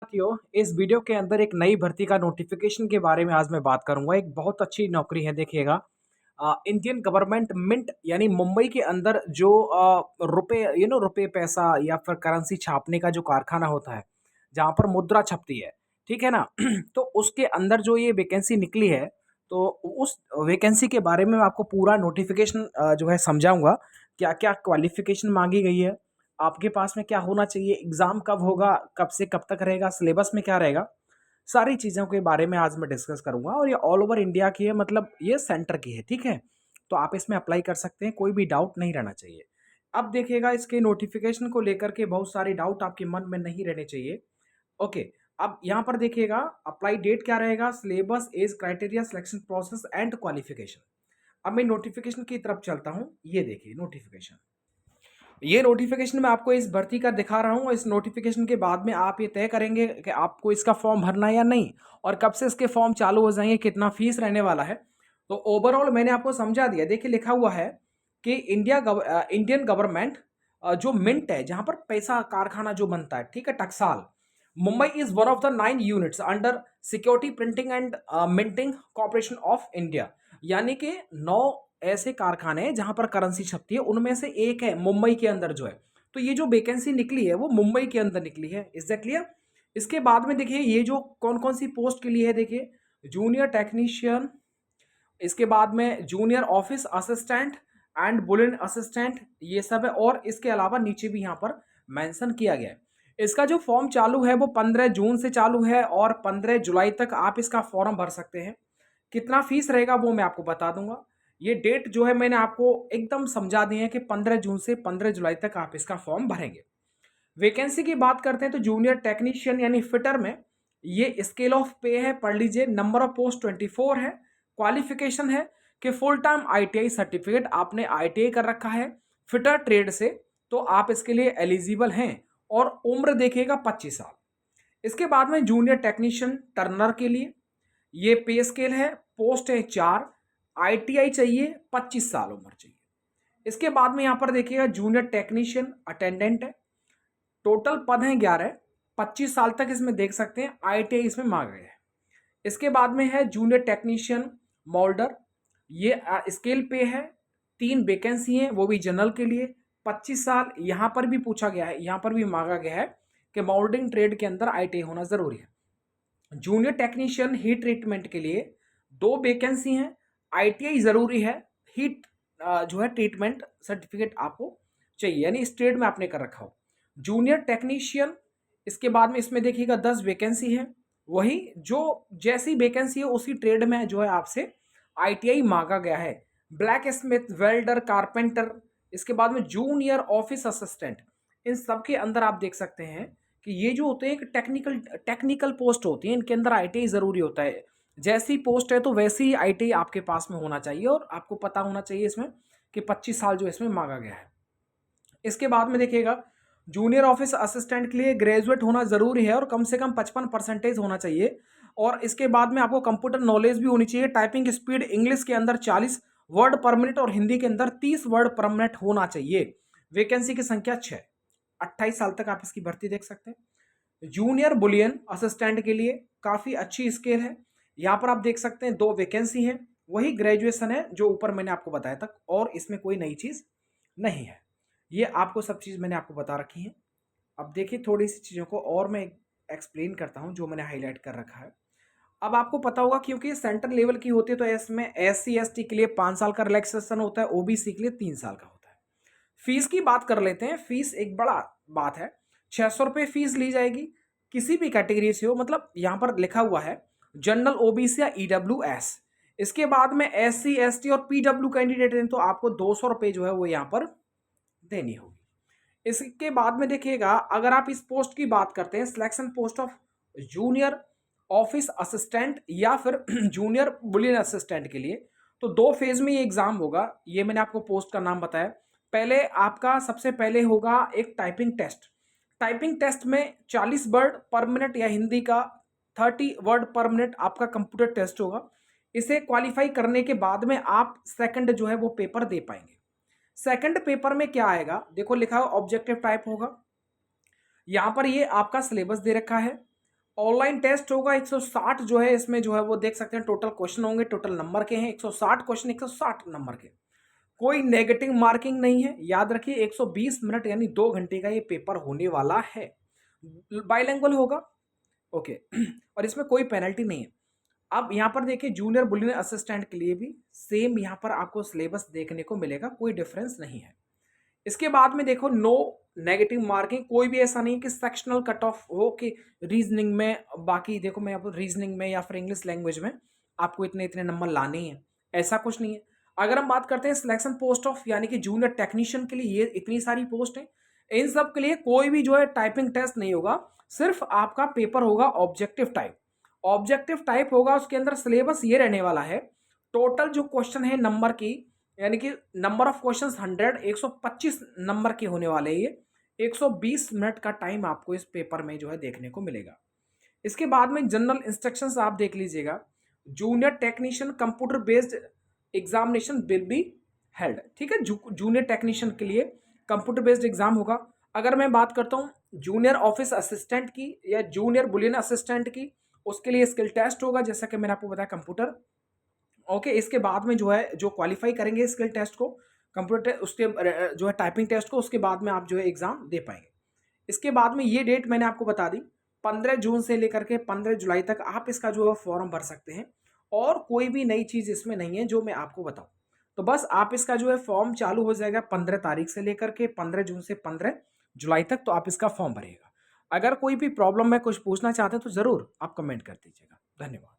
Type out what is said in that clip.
साथियों, इस वीडियो के अंदर एक नई भर्ती का नोटिफिकेशन के बारे में आज मैं बात करूंगा। एक बहुत अच्छी नौकरी है, देखिएगा। इंडियन गवर्नमेंट मिंट यानी मुंबई के अंदर जो रुपए रुपए पैसा या फिर करेंसी छापने का जो कारखाना होता है, जहां पर मुद्रा छपती है, ठीक है ना। तो उसके अंदर जो ये वैकेंसी निकली है, तो उस वैकेंसी के बारे में मैं आपको पूरा नोटिफिकेशन जो है समझाऊंगा। क्या क्या क्वालिफिकेशन मांगी गई है, आपके पास में क्या होना चाहिए, एग्ज़ाम कब होगा, कब से कब तक रहेगा, सिलेबस में क्या रहेगा, सारी चीज़ों के बारे में आज मैं डिस्कस करूँगा। और ये ऑल ओवर इंडिया की है, मतलब ये सेंटर की है, ठीक है? तो आप इसमें अप्लाई कर सकते हैं, कोई भी डाउट नहीं रहना चाहिए। अब देखिएगा, इसके नोटिफ़िकेशन को लेकर के बहुत सारे डाउट आपके मन में नहीं रहने चाहिए। ओके, अब यहाँ पर देखिएगा, अप्लाई डेट क्या रहेगा, syllabus, age criteria, selection process and qualification. अब मैं नोटिफ़िकेशन की तरफ चलता हूँ। ये देखिए नोटिफ़िकेशन। ये नोटिफिकेशन मैं आपको इस भर्ती का दिखा रहा हूँ। इस नोटिफिकेशन के बाद में आप ये तय करेंगे कि आपको इसका फॉर्म भरना है या नहीं, और कब से इसके फॉर्म चालू हो जाएंगे, कितना फीस रहने वाला है। तो ओवरऑल मैंने आपको समझा दिया। देखिए, लिखा हुआ है कि इंडियन गवर्नमेंट जो मिंट है, जहां पर पैसा कारखाना जो बनता है, ठीक है, टकसाल, Mumbai is one of the 9 units under security printing and minting corporation of India. यानी कि 9 ऐसे कारखाने हैं जहां पर करेंसी छपती है, उनमें से एक है मुंबई के अंदर जो है। तो ये जो वैकेंसी निकली है वो मुंबई के अंदर निकली है। Is that clear? इसके बाद में देखिए, ये जो कौन कौन सी पोस्ट के लिए है, देखिए, जूनियर टेक्नीशियन, इसके बाद में junior office assistant and Boolean assistant, ये सब है। और इसके अलावा नीचे भी यहाँ पर मेंशन किया गया है। इसका जो फॉर्म चालू है वो 15 जून से चालू है, और 15 जुलाई तक आप इसका फॉर्म भर सकते हैं। कितना फीस रहेगा वो मैं आपको बता दूंगा। ये डेट जो है मैंने आपको एकदम समझा दी है कि 15 जून से 15 जुलाई तक आप इसका फॉर्म भरेंगे। वैकेंसी की बात करते हैं तो जूनियर टेक्नीशियन यानी फिटर में ये स्केल ऑफ पे है, पढ़ लीजिए। नंबर ऑफ पोस्ट 24 है। क्वालिफिकेशन है कि फुल टाइम आईटीआई सर्टिफिकेट आपने आईटीआई कर रखा है फिटर ट्रेड से, तो आप इसके लिए एलिजिबल हैं। और उम्र देखिएगा 25 साल। इसके बाद में जूनियर टेक्नीशियन टर्नर के लिए ये पे स्केल है, पोस्ट है 4, आईटीआई चाहिए, 25 साल उम्र चाहिए। इसके बाद में यहां पर देखिएगा जूनियर टेक्नीशियन अटेंडेंट है, टोटल पद हैं 11, 25 साल तक इसमें देख सकते हैं, आईटीआई इसमें मांगा गया है। इसके बाद में है जूनियर टेक्नीशियन मोल्डर, ये स्केल पे है, 3 वैकेंसी है, वो भी जनरल के लिए, 25 साल। यहां पर भी पूछा गया है, यहां पर भी मांगा गया है कि मोल्डिंग ट्रेड के अंदर आईटीआई होना जरूरी है। जूनियर टेक्नीशियन हीट ट्रीटमेंट के लिए 2 वैकेंसी हैं, आईटीआई जरूरी है, हीट जो है ट्रीटमेंट सर्टिफिकेट आपको चाहिए, यानी इस ट्रेड में आपने कर रखा हो। जूनियर टेक्नीशियन, इसके बाद में इसमें देखिएगा 10 वैकेंसी है, वही जो जैसी वैकेंसी है उसी ट्रेड में जो है आपसे आईटीआई मांगा गया है। ब्लैक स्मिथ, वेल्डर, कारपेंटर, इसके बाद में जूनियर ऑफिस असिस्टेंट, इन सब के अंदर आप देख सकते हैं कि ये जो होते हैं टेक्निकल टेक्निकल पोस्ट होती है, इनके अंदर आईटीआई जरूरी होता है। जैसी पोस्ट है तो वैसी ही आईटीआई आपके पास में होना चाहिए, और आपको पता होना चाहिए इसमें कि 25 साल जो इसमें मांगा गया है। इसके बाद में देखिएगा, जूनियर ऑफिस असिस्टेंट के लिए ग्रेजुएट होना जरूरी है, और कम से कम 55% होना चाहिए। और इसके बाद में आपको कंप्यूटर नॉलेज भी होनी चाहिए। टाइपिंग स्पीड इंग्लिश के अंदर 40 वर्ड पर मिनट और हिंदी के अंदर 30 वर्ड पर मिनट होना चाहिए। वैकेंसी की संख्या 6, 28 साल तक आप इसकी भर्ती देख सकते हैं। जूनियर बुलियन असिस्टेंट के लिए काफ़ी अच्छी स्केल है। यहाँ पर आप देख सकते हैं 2 वैकेंसी है, वही ग्रेजुएशन है जो ऊपर मैंने आपको बताया था, और इसमें कोई नई चीज़ नहीं है। ये आपको सब चीज़ मैंने आपको बता रखी है। अब देखिए, थोड़ी सी चीज़ों को और मैं एक्सप्लेन करता हूँ जो मैंने हाईलाइट कर रखा है। अब आपको पता होगा, क्योंकि सेंट्रल लेवल की होती है, तो इसमें एससी एसटी के लिए 5 साल का रिलैक्सेशन होता है, ओबीसी के लिए 3 साल का होता है। फीस की बात कर लेते हैं। फीस एक बड़ा बात है, 600 रुपये फीस ली जाएगी, किसी भी कैटेगरी से हो। मतलब यहाँ पर लिखा हुआ है जनरल, ओबीसी या ईडब्ल्यूएस। इसके बाद में एससी एसटी और पीडब्ल्यू कैंडिडेट हैं, तो आपको 200 रुपये जो है वो यहाँ पर देनी होगी। इसके बाद में देखिएगा, अगर आप इस पोस्ट की बात करते हैं, selection post of junior office assistant या फिर जूनियर बुलियन असिस्टेंट के लिए, तो 2 फेज में ये एग्जाम होगा। ये मैंने आपको पोस्ट का नाम बताया। पहले आपका सबसे पहले होगा एक टाइपिंग टेस्ट। टाइपिंग टेस्ट में 40 वर्ड पर मिनट या हिंदी का 30 वर्ड पर मिनट आपका कंप्यूटर टेस्ट होगा। इसे क्वालिफाई करने के बाद में आप सेकंड जो है वो पेपर दे पाएंगे। सेकंड पेपर में क्या आएगा, देखो लिखा हुआ ऑब्जेक्टिव टाइप होगा। यहां पर ये आपका सिलेबस दे रखा है, ऑनलाइन टेस्ट होगा 160 जो है इसमें जो है वो देख सकते हैं टोटल क्वेश्चन होंगे, टोटल नंबर के हैं 160 क्वेश्चन 160 नंबर के। कोई नेगेटिव मार्किंग नहीं है, याद रखिए 120 मिनट यानी 2 घंटे का ये पेपर होने वाला है। बाइलिंगुअल होगा, ओके और इसमें कोई पेनल्टी नहीं है। अब यहाँ पर देखिए जूनियर बुलियन असिस्टेंट के लिए भी सेम यहाँ पर आपको सिलेबस देखने को मिलेगा, कोई डिफरेंस नहीं है। इसके बाद में देखो नो नेगेटिव मार्किंग, कोई भी ऐसा नहीं है कि सेक्शनल कट ऑफ हो कि रीजनिंग में, बाकी देखो मैं आपको रीजनिंग में या फिर इंग्लिश लैंग्वेज में आपको इतने इतने नंबर लाने हैं, ऐसा कुछ नहीं है। अगर हम बात करते हैं सिलेक्शन पोस्ट ऑफ यानी कि जूनियर टेक्नीशियन के लिए, ये इतनी सारी पोस्ट है, इन सब के लिए कोई भी जो है टाइपिंग टेस्ट नहीं होगा, सिर्फ आपका पेपर होगा ऑब्जेक्टिव टाइप। ऑब्जेक्टिव टाइप होगा, उसके अंदर सिलेबस ये रहने वाला है, टोटल जो क्वेश्चन है नंबर की यानी कि नंबर ऑफ क्वेश्चंस 100 125 नंबर के होने वाले हैं ये। 120 मिनट का टाइम आपको इस पेपर में जो है देखने को मिलेगा। इसके बाद में जनरल इंस्ट्रक्शंस आप देख लीजिएगा। Junior technician computer based examination will be held, ठीक है। जूनियर टेक्नीशियन के लिए कंप्यूटर बेस्ड एग्जाम होगा। अगर मैं बात करता हूँ जूनियर ऑफिस असिस्टेंट की या जूनियर बुलियन असिस्टेंट की, उसके लिए स्किल टेस्ट होगा, जैसा कि मैंने आपको बताया कंप्यूटर, ओके। इसके बाद में जो है जो क्वालिफाई करेंगे स्किल टेस्ट को, कंप्यूटर उसके जो है टाइपिंग टेस्ट को, उसके बाद में आप जो है एग्जाम दे पाएंगे। इसके बाद में ये डेट मैंने आपको बता दी, 15 जून से लेकर के 15 जुलाई तक आप इसका जो है फॉर्म भर सकते हैं, और कोई भी नई चीज़ इसमें नहीं है जो मैं आपको बताऊं। तो बस आप इसका जो है फॉर्म चालू हो जाएगा 15 तारीख से लेकर के 15 जून से 15 जुलाई तक, तो आप इसका फॉर्म भरिएगा। अगर कोई भी प्रॉब्लम में कुछ पूछना चाहते हैं तो ज़रूर आप कमेंट कर दीजिएगा। धन्यवाद।